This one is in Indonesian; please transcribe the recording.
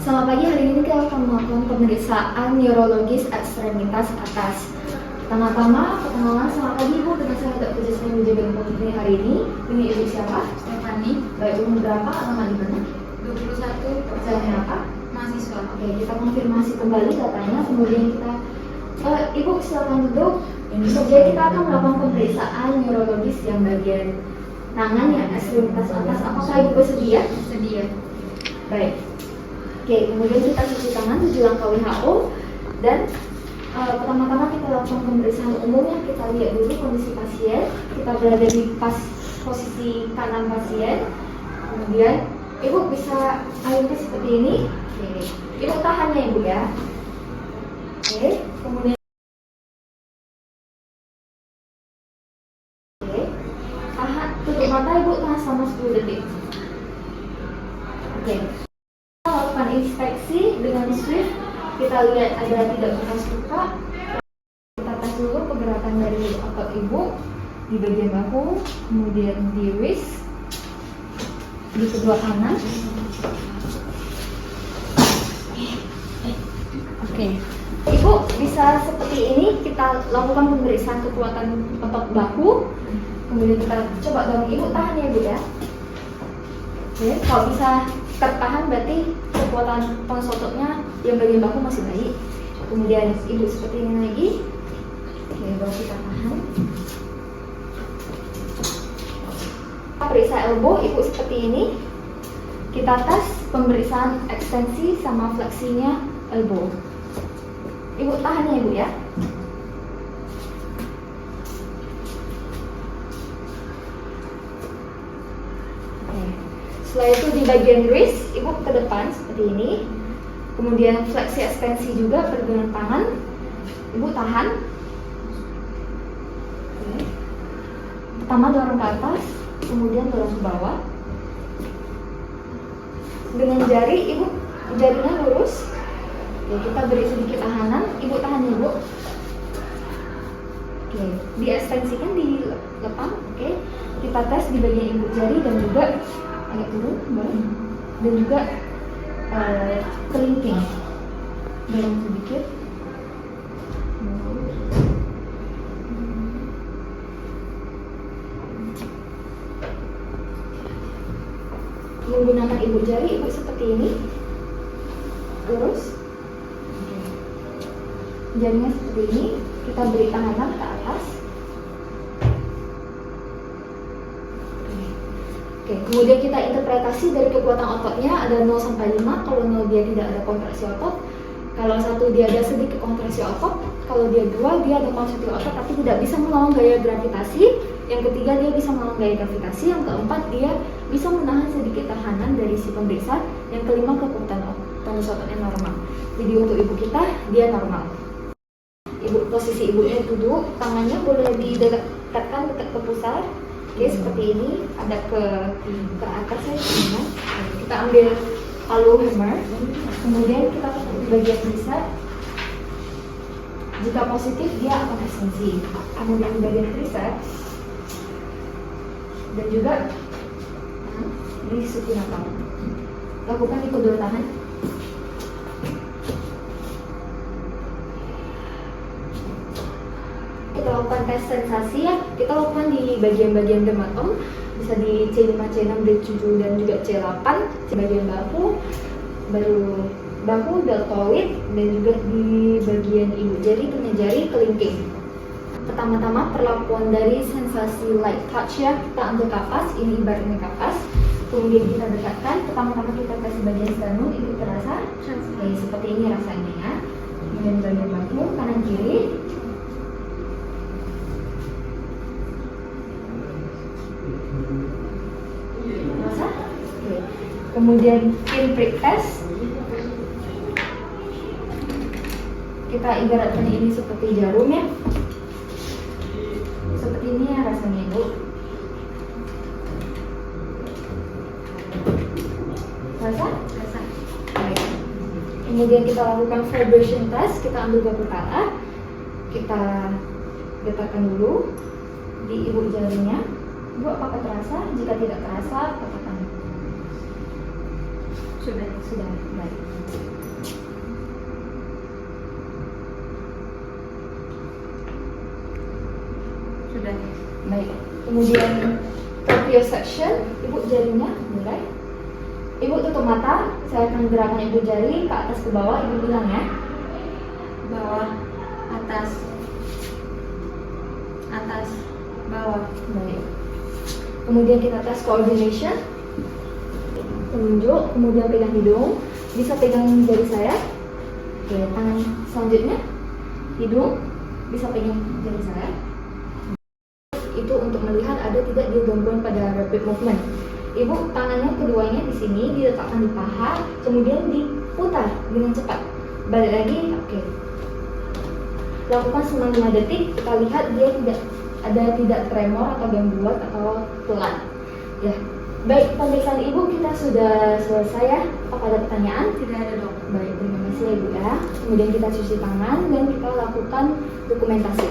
Selamat pagi, hari ini kita akan melakukan pemeriksaan neurologis ekstremitas atas. Pertama-tama, perkenalan. Selamat pagi Ibu, dengan saya Dr. Jasmine Wijaga Putri hari ini. Ini Ibu siapa? Stefani. Baik, umur berapa? Alamat di mana? 21. Pekerjaannya apa? Mahasiswa. Oke, kita konfirmasi kembali datanya, kemudian kita Ibu silakan duduk. Jadi kita akan melakukan pemeriksaan neurologis yang bagian tangan yang ekstremitas atas. Apakah Ibu bersedia? Sedia. Baik. Oke, kemudian kita cuci tangan 7 langkah WHO dan pertama-tama kita lakukan pemeriksaan umumnya. Kita lihat dulu kondisi pasien. Kita berada di posisi kanan pasien. Kemudian Ibu bisa ayunkan seperti ini. Oke. Ibu tahan ya Ibu ya. Oke, kemudian tahan, tutup mata Ibu, tahan selama 10 detik. Oke. Kita lakukan inspeksi dengan swift. Kita lihat ada tidak bekas luka. Kita tes dulu pergerakan dari otot Ibu di bagian bahu, kemudian di wrist, di kedua kanan. Oke. Ibu bisa seperti ini, kita lakukan pemeriksaan kekuatan otot bahu. Kemudian kita coba dorong Ibu, tahan ya Ibu ya. Oke, kalau bisa tertahan berarti kekuatan pons ototnya yang bagian bahu masih baik. Kemudian Ibu seperti ini lagi. Oke, baru kita tahan. Kita periksa elbow Ibu seperti ini. Kita tes pemeriksaan ekstensi sama fleksinya elbow. Ibu tahan ya Ibu ya. Setelah itu di bagian wrist, Ibu ke depan seperti ini. Kemudian fleksi ekstensi juga pergelangan tangan. Ibu tahan. Oke. Pertama dorong ke atas, kemudian dorong ke bawah. Dengan jari, Ibu jarinya lurus. Oke, kita beri sedikit tahanan. Ibu tahan ya Ibu. Oke, diekstensikan di lepang. Oke, kita tes di bagian ibu jari dan juga agak turun, boleh. Dan juga kelingking. Dorong sedikit. Menggunakan ibu jari, Ibu seperti ini. Lurus. Jarinya seperti ini. Kita beri tahanan ke atas. Oke, kemudian kita interpretasi dari kekuatan ototnya ada 0 sampai 5. Kalau 0 dia tidak ada kontraksi otot. Kalau 1 dia ada sedikit kontraksi otot. Kalau dia 2 dia ada kontraksi otot tapi tidak bisa melawan gaya gravitasi. Yang ketiga dia bisa melawan gaya gravitasi. Yang keempat dia bisa menahan sedikit tahanan dari si pemeriksa. Yang kelima kekuatan tonus ototnya normal. Jadi untuk ibu kita dia normal. Ibu posisi ibunya duduk, tangannya boleh didekatkan dekat ke pusar. Oke, seperti ini, ada ke atas ya, teman. Kita ambil palu hammer, kemudian kita di bagian riset. Jika positif dia akan ekstensi. Kemudian di bagian riset dan juga di supinator. Lakukan di kedua tangan. Kita lakukan tes sensasi ya. Kita lakukan di bagian-bagian dermatom, bisa di C5, C6, D7 dan juga C8, di bagian bahu, baru bahu, deltoid dan juga di bagian ibu jari, tengah jari, kelingking. Pertama-tama perlakuan dari sensasi light touch ya. Kita ambil kapas, ini ibaratnya kapas. Kemudian kita dekatkan. Pertama-tama kita tes bagian sternum, ibu terasa? Oke, seperti ini rasanya ya. Kemudian bagian bahu, kanan kiri. Kemudian pinprick test, kita ibaratkan ini seperti jarum ya, seperti ini ya rasanya ibu. Rasa? Rasa. Baik. Kemudian kita lakukan vibration test, kita ambil batu kara, kita getarkan dulu di ibu jarinya. Ibu apakah terasa? Jika tidak terasa, katakan. Sudah baik. Baik. Kemudian proprioception, ibu jarinya mulai. Ibu tutup mata, saya akan gerakan ibu jari ke atas ke bawah, ibu bilang ya. Bawah, atas, atas, bawah. Baik. Kemudian kita tes coordination. Tunjuk, kemudian pegang hidung. Bisa pegang jari saya. Oke, tangan selanjutnya. Hidung, bisa pegang jari saya. Itu untuk melihat ada tidak dia gangguan pada rapid movement. Ibu tangannya keduanya di sini diletakkan di paha, kemudian diputar dengan cepat. Balik lagi, oke. Lakukan selama 5 detik, kita lihat dia tidak tremor atau gangguan atau pelan. Ya, baik pemeriksaan ibu kita sudah selesai ya. Apakah ada pertanyaan? Tidak ada dok. Baik, terima kasih ya ibu ya. Kemudian kita cuci tangan dan kita lakukan dokumentasi.